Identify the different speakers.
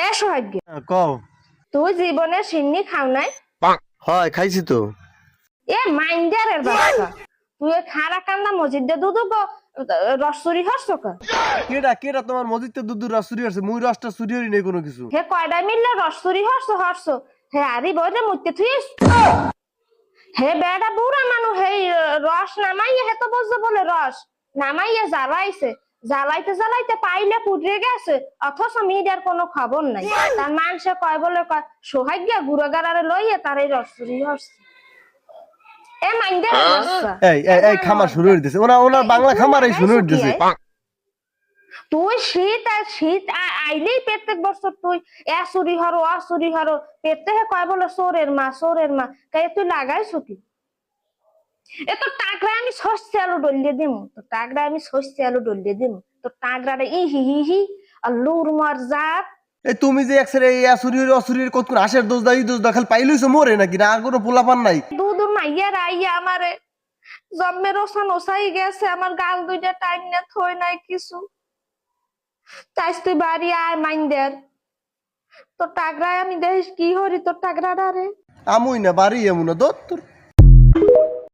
Speaker 1: এ সৌভাগ্য,
Speaker 2: কও।
Speaker 1: তুই জীবনে সিন্নি খাও নাই?
Speaker 2: হয় খাইছি তো।
Speaker 1: এ মাইন্ডারের বাচ্চা, তুই খারা কান্না মসজিদে দুধ রসুরি হস কা?
Speaker 2: কেডা কেডা তোমার মসজিদে দুধ রস চুরি হচ্ছে? মুই রসটা চুরি হই নাই কোনো কিছু।
Speaker 1: হে কয়ডা মিললে রসুরি হস হে আরি বইরে মুতে থুইস। হে বেড়া বুড়া মানুষ হে রস নামাইয়ে হে তো বুঝতে বলে রস নামাইয়ে জ্বালাইছে, জ্বালাইতে জ্বালাইতে পাইলে পুড়ে গেছে, অথচ মিডিয়ার কোনো খবর নাই। তার মানুষে কয় বলে কয় সৌভাগ্য গুড়াগাড়ারে লইয়ে তার এই রসুরি হচ্ছে। এ মাইন্ডে
Speaker 2: এই খামার শুরু হয়ে দিতেছে, ওনার বাংলা খামারই শুরু হয়ে দিতেছে।
Speaker 1: তুই শীত আর শীত আইলেই প্রত্যেক বছর তুই চুরি হরো অচুরি হরো পেতে হে কয় বলে চোরের মা কে তুই লাগাইছো কি? এ তো টাকরা আমি শস্য আলু ডলিয়ে দিম, তো টাকরা আমি শস্য আলু ডলিয়ে দিম, তো টাকরাটা হি আর লুর মার জাত।
Speaker 2: এই তুমি যে একসাথে এই চুরির অচুরির কত কোন হাসের দোষ দাই দোষ দাখাল পাইলইছো মোরে নাকি না আর কোনো পোলাপান নাই?
Speaker 1: দুধ মাইয়া রাইয়া আমারে জন্মের ওসান ওসাই গেছে, আমার গাল দুইটা টাইম না থই নাই কিছু। চাইস তুই বাড়ি আয় মাইন্ডের, তোর টাকরায় আমি দেখিস কি হরি তোর টাকরাটা রে।
Speaker 2: আমুই না বাড়ি এমন না দত্তর।